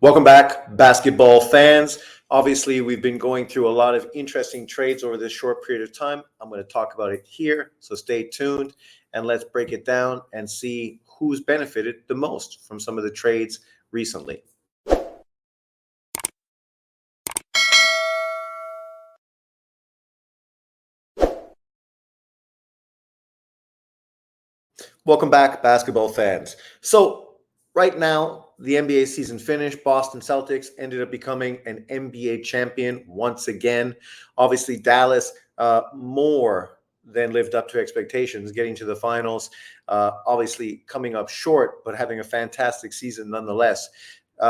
Welcome back, basketball fans. Obviously, we've been going through a lot of interesting trades over this short period of time. I'm going to talk about it here, so stay tuned and let's break it down and see who's benefited the most from some of the trades recently. Welcome back, basketball fans. So, right now, the NBA season finished. Boston Celtics ended up becoming an NBA champion once again. Obviously, Dallas more than lived up to expectations, getting to the finals. Obviously, coming up short, but having a fantastic season nonetheless.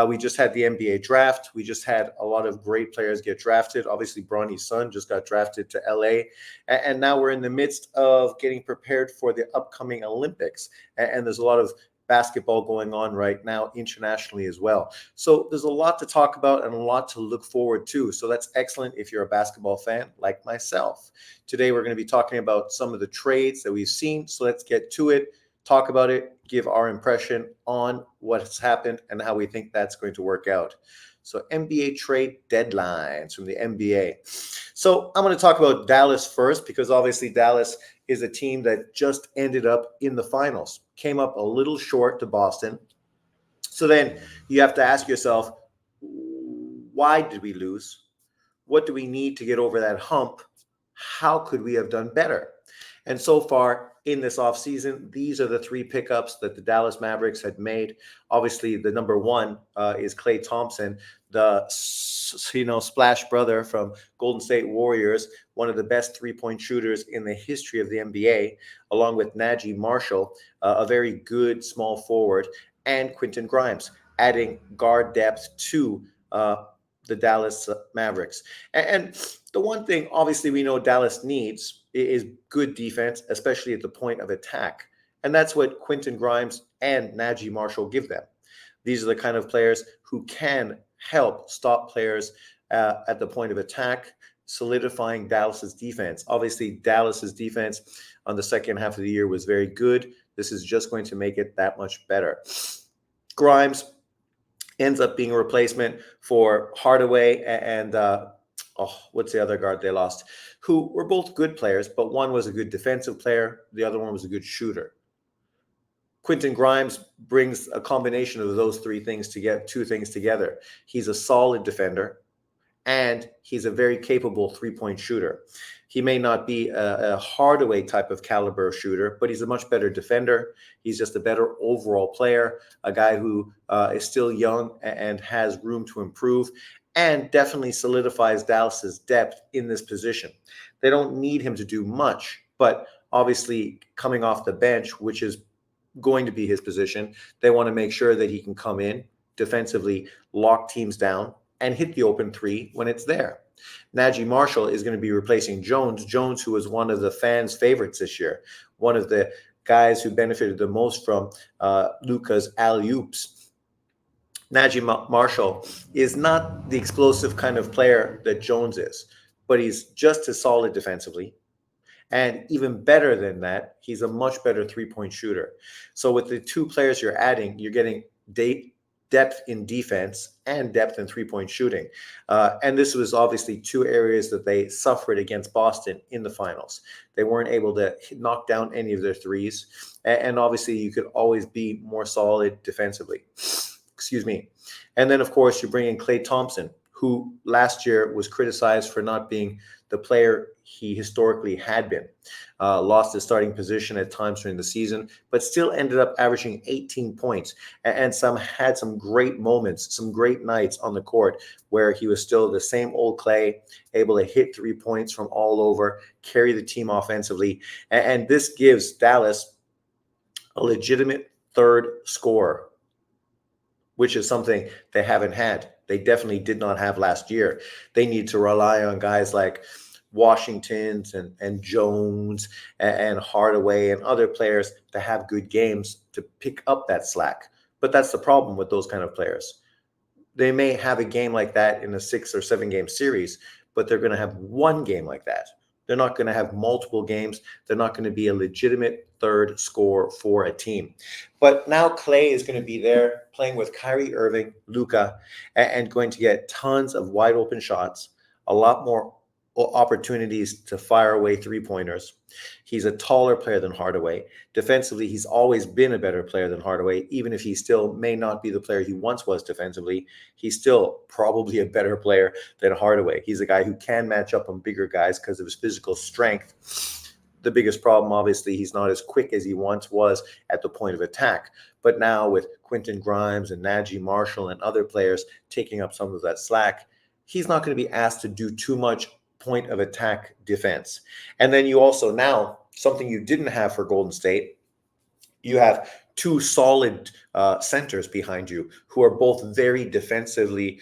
We just had the NBA draft. We just had a lot of great players get drafted. Obviously, Bronny's son just got drafted to LA. And now we're in the midst of getting prepared for the upcoming Olympics. And there's a lot of basketball going on right now internationally as well. So there's a lot to talk about and a lot to look forward to. So that's excellent if you're a basketball fan like myself. Today, we're going to be talking about some of the trades that we've seen. So let's get to it, talk about it, give our impression on what's happened and how we think that's going to work out. So NBA trade deadlines from the NBA. So I'm going to talk about Dallas first because obviously Dallas is a team that just ended up in the finals, came up a little short to Boston. So then you have to ask yourself, why did we lose? What do we need to get over that hump? How could we have done better? And so far in this offseason, these are the three pickups that the Dallas Mavericks had made. Obviously, the number one is Klay Thompson, the splash brother from Golden State Warriors, one of the best three-point shooters in the history of the NBA, along with Najee Marshall, a very good small forward, and Quentin Grimes, adding guard depth to the Dallas Mavericks. And the one thing, obviously, we know Dallas needs is good defense, especially at the point of attack. And that's what Quentin Grimes and Najee Marshall give them. These are the kind of players who can help stop players at the point of attack, solidifying Dallas's defense. Obviously, Dallas's defense on the second half of the year was very good. This is just going to make it that much better. Grimes ends up being a replacement for Hardaway and what's the other guard they lost? Who were both good players, but one was a good defensive player, the other one was a good shooter. Quentin Grimes brings a combination of those two things together. He's a solid defender, and he's a very capable three-point shooter. He may not be a Hardaway type of caliber shooter, but he's a much better defender. He's just a better overall player, a guy who is still young and has room to improve, and definitely solidifies Dallas's depth in this position. They don't need him to do much, but obviously coming off the bench, which is going to be his position, they want to make sure that he can come in defensively, lock teams down, and hit the open three when it's there. Najee Marshall is going to be replacing Jones, who was one of the fans' favorites this year, one of the guys who benefited the most from Luka's alley-oops. Najee Marshall is not the explosive kind of player that Jones is, but he's just as solid defensively. And even better than that, he's a much better three-point shooter. So with the two players you're adding, you're getting depth in defense and depth in three-point shooting. And this was obviously two areas that they suffered against Boston in the finals. They weren't able to knock down any of their threes. And obviously, you could always be more solid defensively. Excuse me. And then, of course, you bring in Klay Thompson, who last year was criticized for not being the player he historically had been. Lost his starting position at times during the season, but still ended up averaging 18 points and had some great moments, some great nights on the court where he was still the same old Klay, able to hit 3 points from all over, carry the team offensively. And this gives Dallas a legitimate third scorer, which is something they haven't had. They definitely did not have last year. They need to rely on guys like Washington's and Jones and Hardaway and other players to have good games to pick up that slack. But that's the problem with those kind of players. They may have a game like that in a 6 or 7 game series, but they're going to have one game like that. They're not going to have multiple games. They're not going to be a legitimate third scorer for a team. But now Clay is going to be there playing with Kyrie Irving, Luka, and going to get tons of wide open shots, a lot more opportunities to fire away three-pointers. He's a taller player than Hardaway. Defensively, he's always been a better player than Hardaway, even if he still may not be the player he once was defensively. He's still probably a better player than Hardaway. He's a guy who can match up on bigger guys because of his physical strength. The biggest problem, obviously, he's not as quick as he once was at the point of attack. But now with Quentin Grimes and Najee Marshall and other players taking up some of that slack, he's not going to be asked to do too much point of attack defense. And then you also now, something you didn't have for Golden State, you have two solid centers behind you who are both very defensively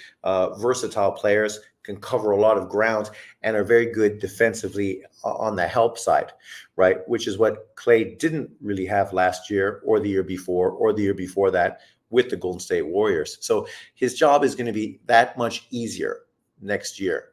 versatile players, can cover a lot of ground, and are very good defensively on the help side, right? Which is what Clay didn't really have last year or the year before or the year before that with the Golden State Warriors. So his job is going to be that much easier next year.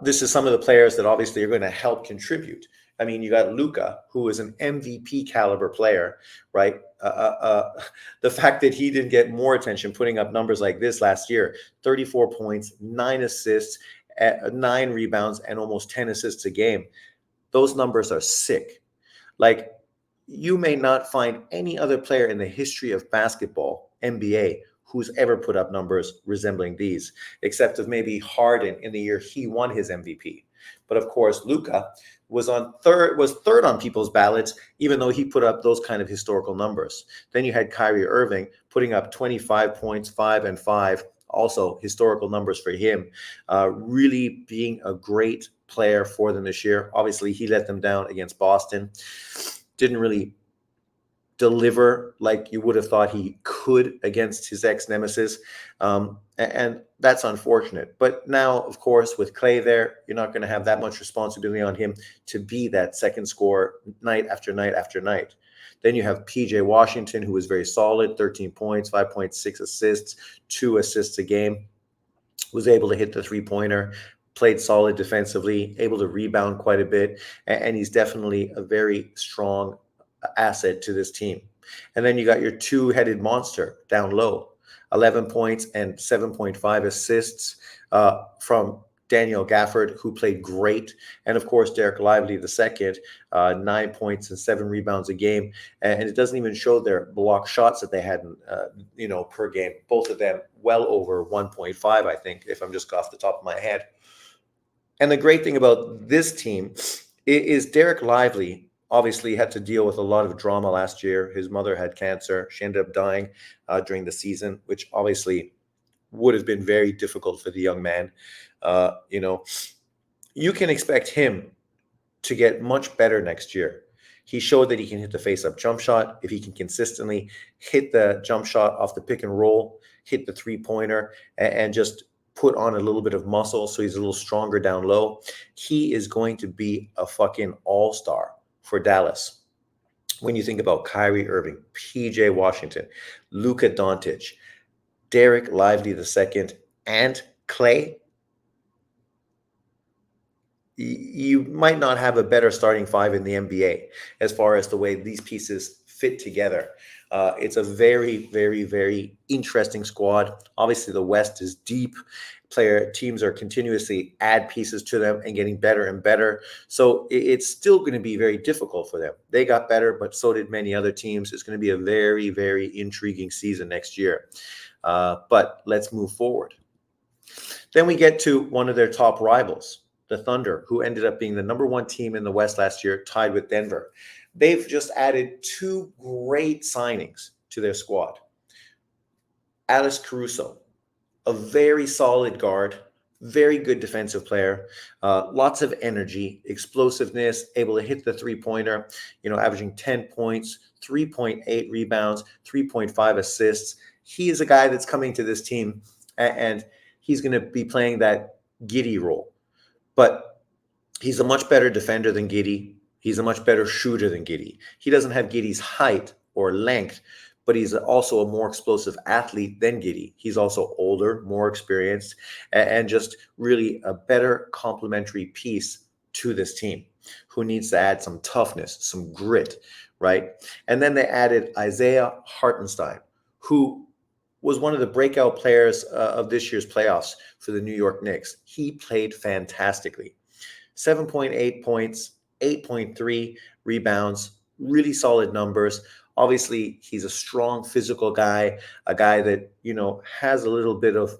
This is some of the players that obviously are going to help contribute. I mean, you got Luka, who is an MVP caliber player, right? The fact that he didn't get more attention putting up numbers like this last year, 34 points, 9 assists, 9 rebounds, and almost 10 assists a game. Those numbers are sick. Like, you may not find any other player in the history of basketball, NBA, who's ever put up numbers resembling these, except of maybe Harden in the year he won his MVP. But of course, Luka was third on people's ballots, even though he put up those kind of historical numbers. Then you had Kyrie Irving putting up 25 points, 5 and 5, also historical numbers for him, really being a great player for them this year. Obviously, he let them down against Boston. Didn't really deliver like you would have thought he could against his ex-nemesis. And that's unfortunate. But now, of course, with Clay there, you're not going to have that much responsibility on him to be that second scorer night after night after night. Then you have PJ Washington, who was very solid, 13 points, 5.6 assists, 2 assists a game, was able to hit the three-pointer, played solid defensively, able to rebound quite a bit, and he's definitely a very strong asset to this team. And then you got your two-headed monster down low, 11 points and 7.5 assists from Daniel Gafford, who played great. And of course, Derek Lively II, 9 points and 7 rebounds a game. And it doesn't even show their block shots that they had, per game. Both of them well over 1.5, I think, if I'm just off the top of my head. And the great thing about this team is Derek Lively obviously had to deal with a lot of drama last year. His mother had cancer. She ended up dying during the season, which obviously would have been very difficult for the young man. You can expect him to get much better next year. He showed that he can hit the face-up jump shot. If he can consistently hit the jump shot off the pick and roll, hit the three-pointer, and just put on a little bit of muscle so he's a little stronger down low, he is going to be a fucking all-star for Dallas. When you think about Kyrie Irving, PJ Washington, Luka Doncic, Derek Lively II, and Clay, you might not have a better starting five in the NBA as far as the way these pieces fit together. It's a very, very, very interesting squad. Obviously, the West is deep. Teams are continuously add pieces to them and getting better and better. So it's still going to be very difficult for them. They got better, but so did many other teams. It's going to be a very, very intriguing season next year. But let's move forward. Then we get to one of their top rivals, the Thunder, who ended up being the number 1 team in the West last year, tied with Denver. They've just added 2 great signings to their squad. Alex Caruso, a very solid guard, very good defensive player, lots of energy, explosiveness, able to hit the three-pointer, averaging 10 points, 3.8 rebounds, 3.5 assists. He is a guy that's coming to this team, and he's going to be playing that Giddey role. But he's a much better defender than Giddey. He's a much better shooter than Giddey. He doesn't have Giddey's height or length, but he's also a more explosive athlete than Giddey. He's also older, more experienced, and just really a better complementary piece to this team, who needs to add some toughness, some grit, right? And then they added Isaiah Hartenstein, who was one of the breakout players of this year's playoffs for the New York Knicks. He played fantastically. 7.8 points, 8.3 rebounds, really solid numbers. Obviously, he's a strong physical guy, a guy that, has a little bit of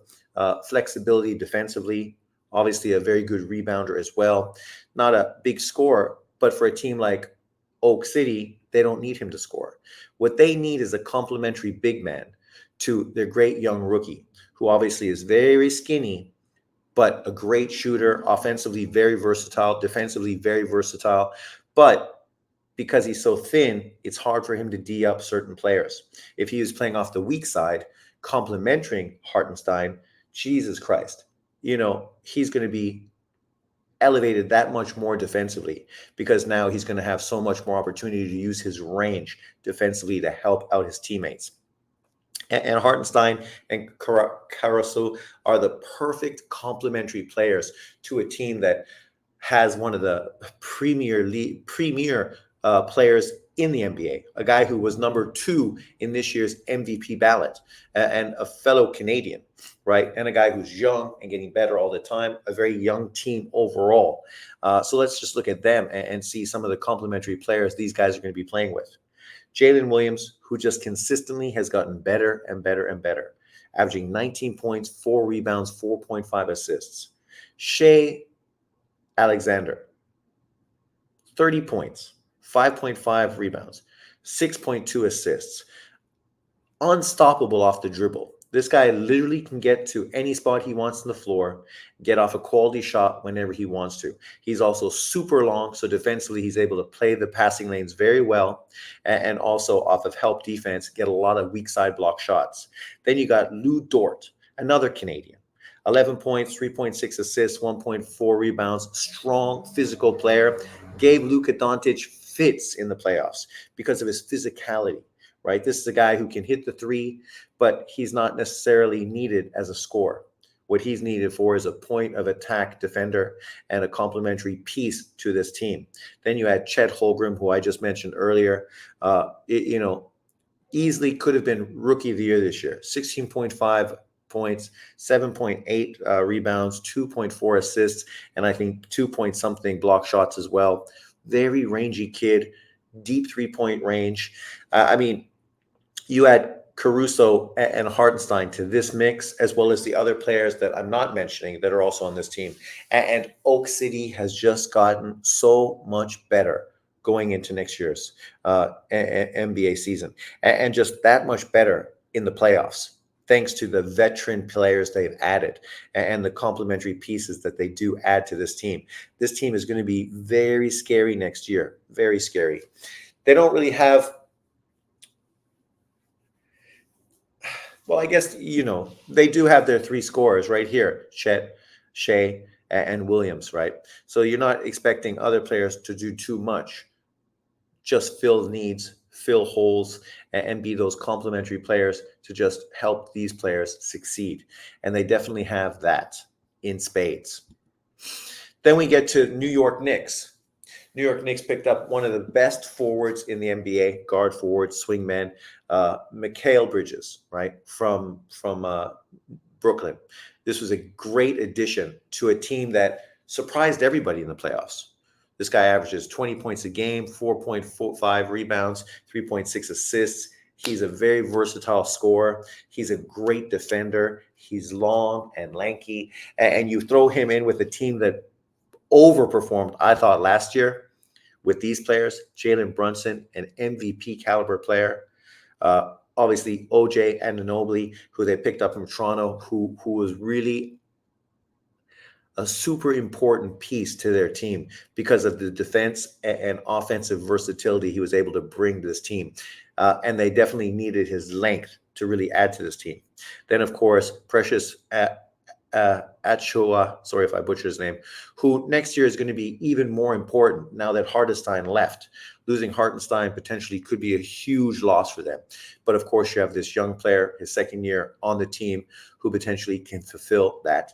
flexibility defensively. Obviously, a very good rebounder as well. Not a big scorer, but for a team like Oak City, they don't need him to score. What they need is a complementary big man to their great young rookie, who obviously is very skinny, but a great shooter, offensively very versatile, defensively very versatile. But because he's so thin, it's hard for him to D up certain players. If he was playing off the weak side, complementing Hartenstein, Jesus Christ, he's going to be elevated that much more defensively, because now he's going to have so much more opportunity to use his range defensively to help out his teammates. And Hartenstein and Caruso are the perfect complementary players to a team that has one of the premier players in the NBA, a guy who was number 2 in this year's MVP ballot, and a fellow Canadian, right? And a guy who's young and getting better all the time, a very young team overall. So let's just look at them and see some of the complementary players these guys are going to be playing with. Jalen Williams, who just consistently has gotten better and better and better, averaging 19 points, 4 rebounds, 4.5 assists. Shai Alexander, 30 points, 5.5 rebounds, 6.2 assists. Unstoppable off the dribble. This guy literally can get to any spot he wants on the floor, get off a quality shot whenever he wants to. He's also super long, so defensively he's able to play the passing lanes very well, and also off of help defense, get a lot of weak side block shots. Then you got Lou Dort, another Canadian. 11 points, 3.6 assists, 1.4 rebounds, strong physical player. Gave Luka Doncic fits in the playoffs because of his physicality. Right? This is a guy who can hit the three, but he's not necessarily needed as a scorer. What he's needed for is a point of attack defender and a complementary piece to this team. Then you had Chet Holmgren, who I just mentioned earlier. Easily could have been Rookie of the Year this year. 16.5 points, 7.8 rebounds, 2.4 assists, and I think 2-point-something block shots as well. Very rangy kid, deep three-point range. You add Caruso and Hartenstein to this mix, as well as the other players that I'm not mentioning that are also on this team. And Oak City has just gotten so much better going into next year's NBA season, and just that much better in the playoffs, thanks to the veteran players they've added and the complementary pieces that they do add to this team. This team is going to be very scary next year, very scary. They don't really have... Well, I guess, they do have their 3 scorers right here, Chet, Shai, and Williams, right? So you're not expecting other players to do too much. Just fill needs, fill holes, and be those complementary players to just help these players succeed. And they definitely have that in spades. Then we get to New York Knicks. New York Knicks picked up one of the best forwards in the NBA, guard forward, swingman, Mikal Bridges, right, from Brooklyn. This was a great addition to a team that surprised everybody in the playoffs. This guy averages 20 points a game, 4.45 rebounds, 3.6 assists. He's a very versatile scorer. He's a great defender. He's long and lanky. And you throw him in with a team that overperformed, I thought, last year with these players, Jalen Brunson, an MVP caliber player. Obviously, OJ Anunoby, who they picked up from Toronto, who was really a super important piece to their team because of the defense and offensive versatility he was able to bring to this team. And they definitely needed his length to really add to this team. Then, of course, Precious Achiuwa, sorry if I butchered his name, who next year is going to be even more important now that Hartenstein left. Losing Hartenstein potentially could be a huge loss for them. But of course, you have this young player, his second year on the team, who potentially can fulfill that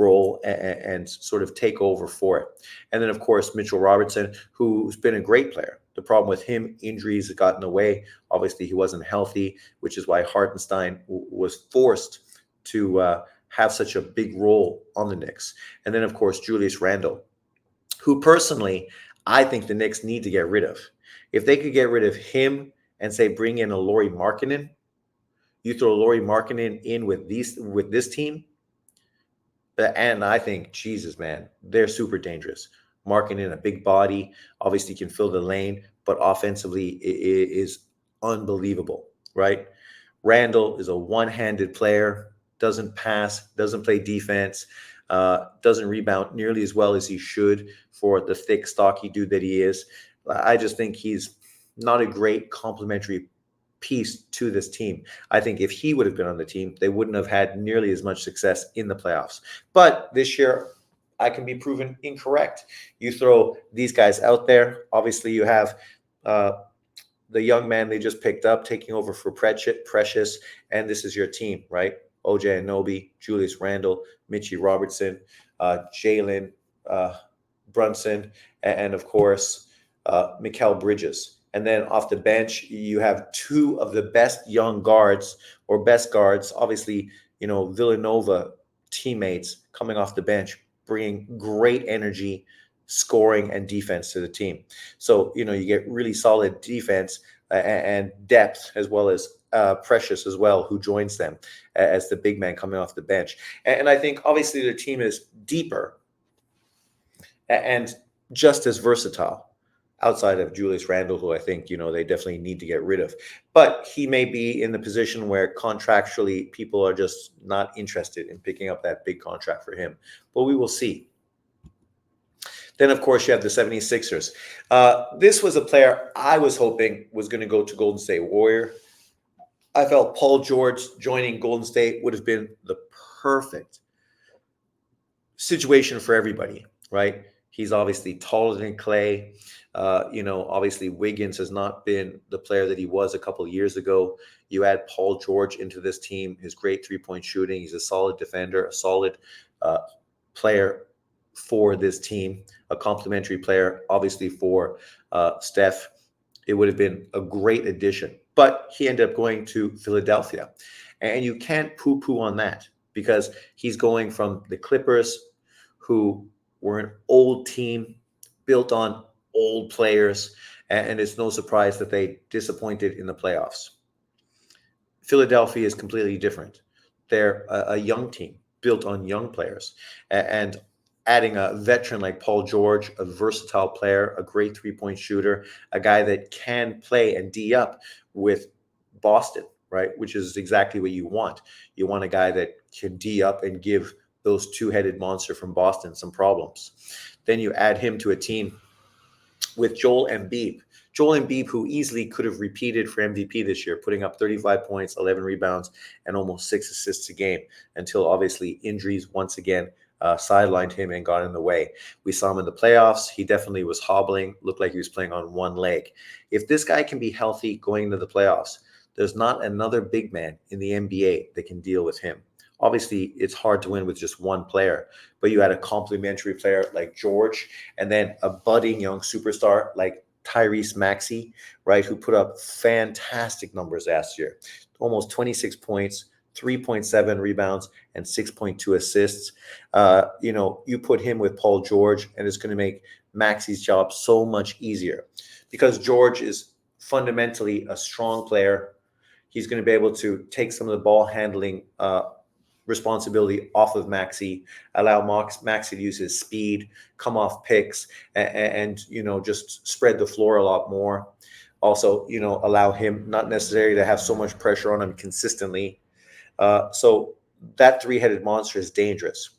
role and sort of take over for it. And then, of course, Mitchell Robertson, who's been a great player. The problem with him, injuries have gotten away. Obviously, he wasn't healthy, which is why Hartenstein was forced to have such a big role on the Knicks. And then, of course, Julius Randle, who personally I think the Knicks need to get rid of. If they could get rid of him and say bring in a Lauri Markkanen, you throw Lauri Markkanen in with this team, and I think, Jesus, man, they're super dangerous. Markkanen, a big body, obviously can fill the lane, but offensively it is unbelievable, right? Randall is a one-handed player, doesn't pass, doesn't play defense, doesn't rebound nearly as well as he should for the thick, stocky dude that he is. I just think he's not a great complementary piece to this team. I think if he would have been on the team, they wouldn't have had nearly as much success in the playoffs. But this year, I can be proven incorrect. You throw these guys out there. Obviously, you have the young man they just picked up taking over for Precious, and this is your team, right? OJ Anunoby, Julius Randle, Mitchie Robertson, Jalen Brunson, and of course, Mikal Bridges. And then off the bench, you have two of the best young guards or best guards, obviously, Villanova teammates coming off the bench, bringing great energy, scoring, and defense to the team. So, you get really solid defense and depth, as well as Precious as well, who joins them as the big man coming off the bench. And I think, obviously, their team is deeper and just as versatile, outside of Julius Randle, who I think, they definitely need to get rid of. But he may be in the position where contractually people are just not interested in picking up that big contract for him. But we will see. Then, of course, you have the 76ers. This was a player I was hoping was going to go to Golden State Warrior. I felt Paul George joining Golden State would have been the perfect situation for everybody, right? He's obviously taller than Clay. Obviously Wiggins has not been the player that he was a couple of years ago. You add Paul George into this team, his great three-point shooting. He's a solid defender, a solid player for this team, a complementary player, obviously, for Steph. It would have been a great addition. But he ended up going to Philadelphia. And you can't poo-poo on that because he's going from the Clippers, who were an old team built on old players, and it's no surprise that they disappointed in the playoffs. Philadelphia is completely different. They're a young team built on young players, and adding a veteran like Paul George, a versatile player, a great three-point shooter, a guy that can play and D up with Boston, right? Which is exactly what you want. You want a guy that can D up and give those two-headed monster from Boston some problems. Then you add him to a team with Joel Embiid. Joel Embiid, who easily could have repeated for MVP this year, putting up 35 points, 11 rebounds, and almost 6 assists a game, until obviously injuries once again sidelined him and got in the way. We saw him in the playoffs. He definitely was hobbling, looked like he was playing on one leg. If this guy can be healthy going into the playoffs, there's not another big man in the NBA that can deal with him. Obviously, it's hard to win with just one player, but you had a complementary player like George, and then a budding young superstar like Tyrese Maxey, right, who put up fantastic numbers last year. Almost 26 points, 3.7 rebounds, and 6.2 assists. You put him with Paul George, and it's going to make Maxey's job so much easier because George is fundamentally a strong player. He's going to be able to take some of the ball handling responsibility off of Maxey, allow Maxey to use his speed, come off picks, and just spread the floor a lot more. Also, allow him not necessarily to have so much pressure on him consistently. So that three-headed monster is dangerous.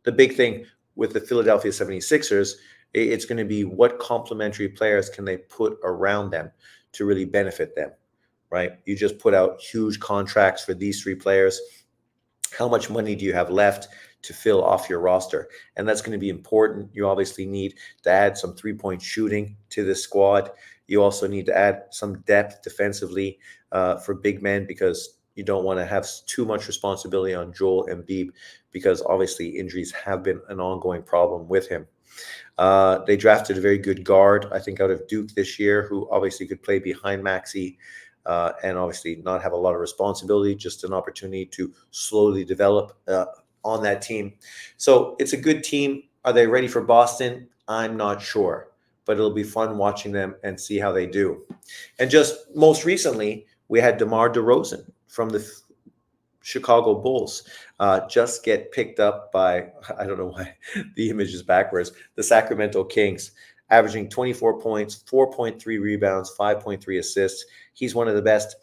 The big thing with the Philadelphia 76ers, it's going to be what complementary players can they put around them to really benefit them, right? You just put out huge contracts for these three players. How much money do you have left to fill off your roster? And that's going to be important. You obviously need to add some three-point shooting to this squad. You also need to add some depth defensively for big men because, you don't want to have too much responsibility on Joel Embiid because obviously injuries have been an ongoing problem with him. They drafted a very good guard, I think, out of Duke this year, who obviously could play behind Maxey and obviously not have a lot of responsibility, just an opportunity to slowly develop on that team. So it's a good team. Are they ready for Boston? I'm not sure, but it'll be fun watching them and see how they do. And just most recently, we had DeMar DeRozan from the Chicago Bulls just get picked up by, I don't know why the image is backwards, the Sacramento Kings, averaging 24 points, 4.3 rebounds, 5.3 assists. He's one of the best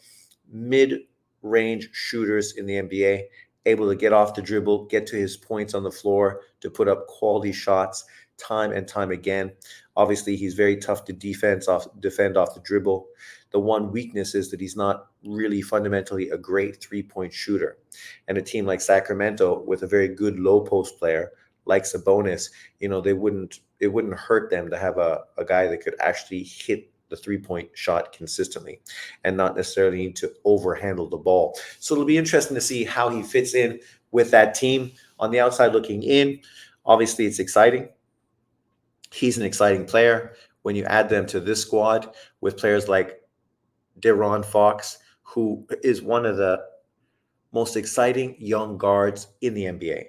mid-range shooters in the NBA, able to get off the dribble, get to his points on the floor to put up quality shots time and time again. Obviously, he's very tough to defend off the dribble. The one weakness is that he's not really fundamentally a great three-point shooter. And a team like Sacramento with a very good low post player like Sabonis, it wouldn't hurt them to have a guy that could actually hit the three-point shot consistently and not necessarily need to overhandle the ball. So it'll be interesting to see how he fits in with that team. On the outside looking in, obviously it's exciting. He's an exciting player. When you add them to this squad with players like De'Aaron Fox, who is one of the most exciting young guards in the NBA.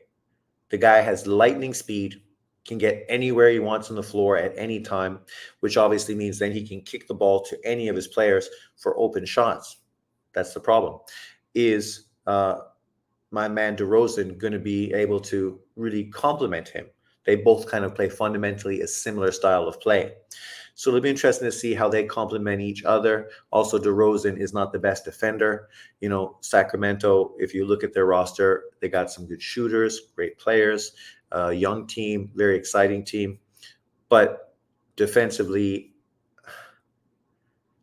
The guy has lightning speed, can get anywhere he wants on the floor at any time, which obviously means then he can kick the ball to any of his players for open shots. That's the problem. Is my man DeRozan going to be able to really complement him? They both kind of play fundamentally a similar style of play. So it'll be interesting to see how they complement each other. Also, DeRozan is not the best defender. Sacramento, if you look at their roster, they got some good shooters, great players, young team, very exciting team. But defensively,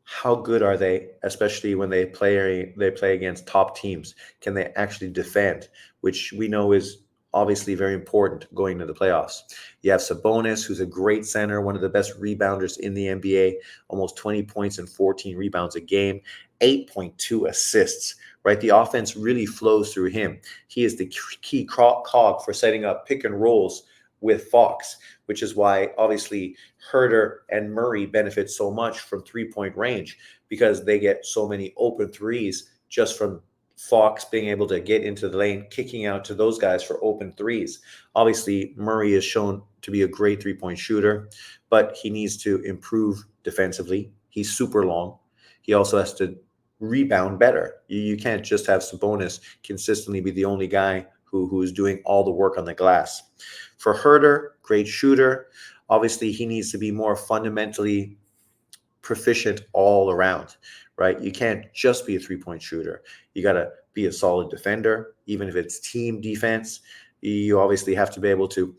how good are they, especially when they play against top teams? Can they actually defend, which we know is obviously very important going into the playoffs. You have Sabonis, who's a great center, one of the best rebounders in the NBA, almost 20 points and 14 rebounds a game, 8.2 assists, right? The offense really flows through him. He is the key cog for setting up pick and rolls with Fox, which is why obviously Herter and Murray benefit so much from three-point range because they get so many open threes just from Fox being able to get into the lane, kicking out to those guys for open threes. Obviously, Murray is shown to be a great three-point shooter, but he needs to improve defensively. He's super long. He also has to rebound better. You can't just have Sabonis consistently be the only guy who is doing all the work on the glass. For Herter, great shooter. Obviously, he needs to be more fundamentally proficient all around, right? You can't just be a three-point shooter. You got to be a solid defender, even if it's team defense. You obviously have to be able to,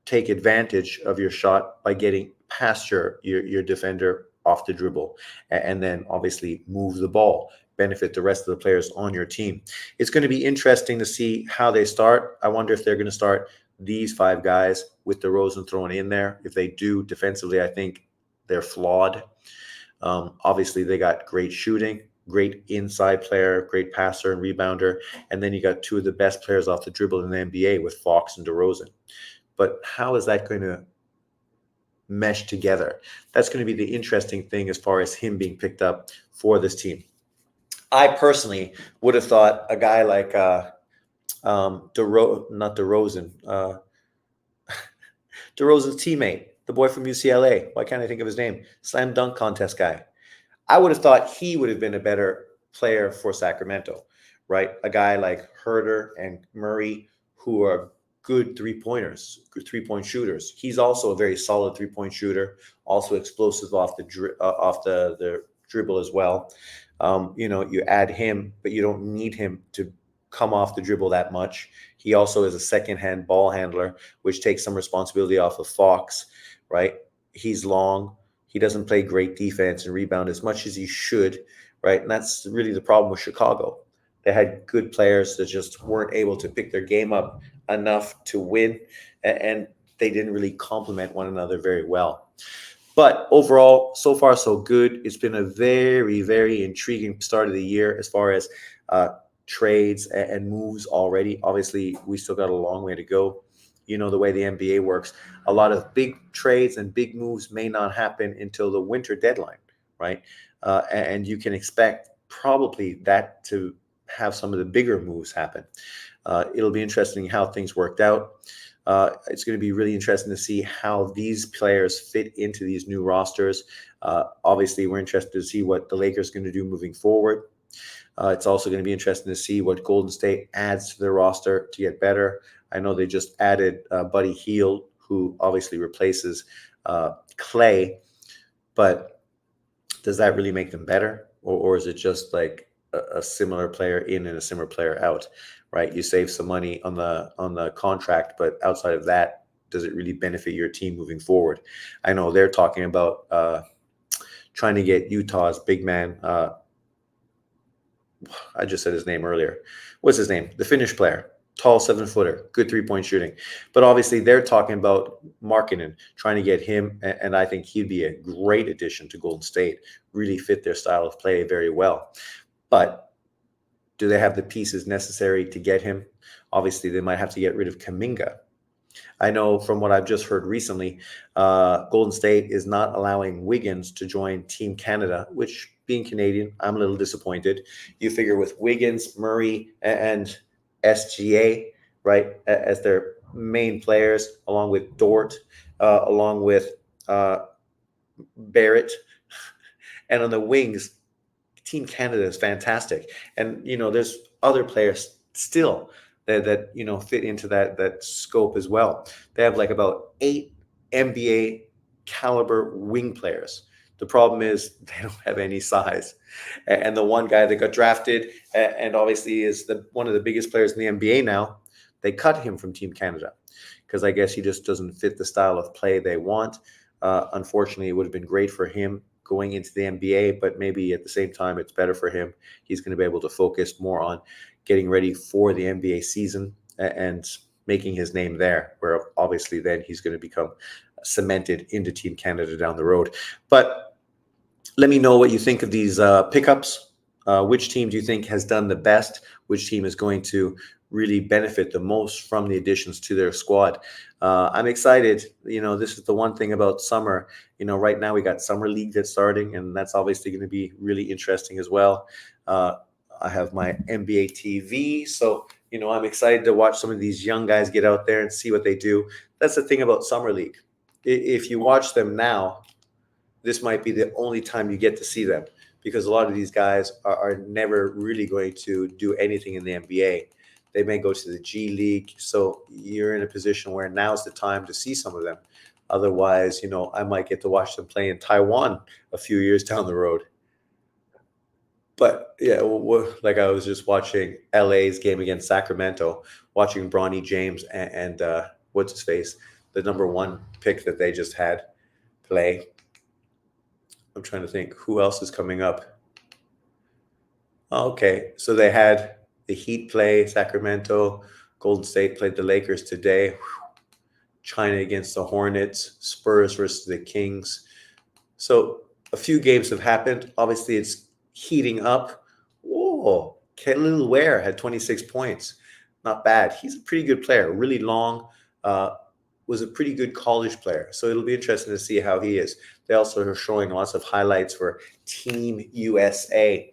take advantage of your shot by getting past your defender off the dribble, and then obviously move the ball, benefit the rest of the players on your team. It's going to be interesting to see how they start. I wonder if they're going to start these five guys with DeRozan thrown in there. If they do defensively, I think they're flawed. Obviously, they got great shooting, great inside player, great passer and rebounder, and then you got two of the best players off the dribble in the NBA with Fox and DeRozan. But how is that going to mesh together? That's going to be the interesting thing as far as him being picked up for this team. I personally would have thought a guy like DeRozan, DeRozan's teammate, the boy from UCLA. Why can't I think of his name? Slam dunk contest guy. I would have thought he would have been a better player for Sacramento, right? A guy like Herter and Murray, who are good three-pointers, good three-point shooters. He's also a very solid three-point shooter, also explosive off the dribble as well. You add him, but you don't need him to come off the dribble that much. He also is a second-hand ball handler, which takes some responsibility off of Fox, right? He's long. He doesn't play great defense and rebound as much as he should, right? And that's really the problem with Chicago. They had good players that just weren't able to pick their game up enough to win, and they didn't really complement one another very well. But overall, so far so good. It's been a very, very intriguing start of the year as far as trades and moves already. Obviously, we still got a long way to go. You know, the way the NBA works, a lot of big trades and big moves may not happen until the winter deadline, right? And you can expect probably that to have some of the bigger moves happen. It'll be interesting how things worked out. It's going to be really interesting to see how these players fit into these new rosters. Obviously, we're interested to see what the Lakers are going to do moving forward. It's also going to be interesting to see what Golden State adds to their roster to get better. I know they just added Buddy Hield, who obviously replaces Clay, but does that really make them better? Or is it just like a similar player in and a similar player out, right? You save some money on the contract, but outside of that, does it really benefit your team moving forward? I know they're talking about trying to get Utah's big man. I just said his name earlier. What's his name? The Finnish player. Tall 7-footer, good 3-point shooting. But obviously, they're talking about Markkanen, trying to get him, and I think he'd be a great addition to Golden State, really fit their style of play very well. But do they have the pieces necessary to get him? Obviously, they might have to get rid of Kuminga. I know from what I've just heard recently, Golden State is not allowing Wiggins to join Team Canada, which, being Canadian, I'm a little disappointed. You figure with Wiggins, Murray, and SGA, right, as their main players, along with Dort, along with Barrett, and on the wings, Team Canada is fantastic. And, you know, there's other players still that you know, fit into that scope as well. They have like about 8 NBA caliber wing players. The problem is they don't have any size. And the one guy that got drafted and obviously is one of the biggest players in the NBA now, they cut him from Team Canada because I guess he just doesn't fit the style of play they want. Unfortunately, it would have been great for him going into the NBA, but maybe at the same time, it's better for him. He's going to be able to focus more on getting ready for the NBA season and making his name there, where obviously then he's going to become cemented into Team Canada down the road. But let me know what you think of these pickups. Which team do you think has done the best? Which team is going to really benefit the most from the additions to their squad? I'm excited. You know, this is the one thing about summer. You know, right now we got Summer League that's starting, and that's obviously going to be really interesting as well. I have my NBA TV, so you know I'm excited to watch some of these young guys get out there and see what they do. That's the thing about Summer League. If you watch them now, this might be the only time you get to see them because a lot of these guys are never really going to do anything in the NBA. They may go to the G League. So you're in a position where now's the time to see some of them. Otherwise, you know, I might get to watch them play in Taiwan a few years down the road. But yeah, like I was just watching LA's game against Sacramento, watching Bronny James and what's his face, the number 1 pick that they just had play. I'm trying to think who else is coming up. Okay, so they had the Heat play Sacramento, Golden State played the Lakers today, China against the Hornets, Spurs versus the Kings. So a few games have happened. Obviously, it's heating up. Whoa, Kelly Ware had 26 points. Not bad. He's a pretty good player, really long. Was a pretty good college player. So it'll be interesting to see how he is. They also are showing lots of highlights for Team USA.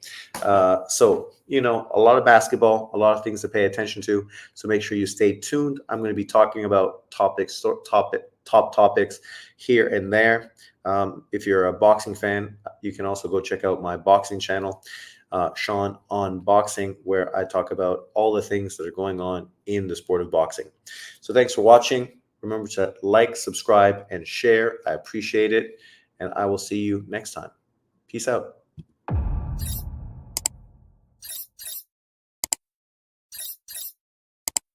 So, you know, a lot of basketball, a lot of things to pay attention to. So make sure you stay tuned. I'm going to be talking about top topics here and there. If you're a boxing fan, you can also go check out my boxing channel, Sean on Boxing, where I talk about all the things that are going on in the sport of boxing. So thanks for watching. Remember to like, subscribe, and share. I appreciate it. And I will see you next time. Peace out.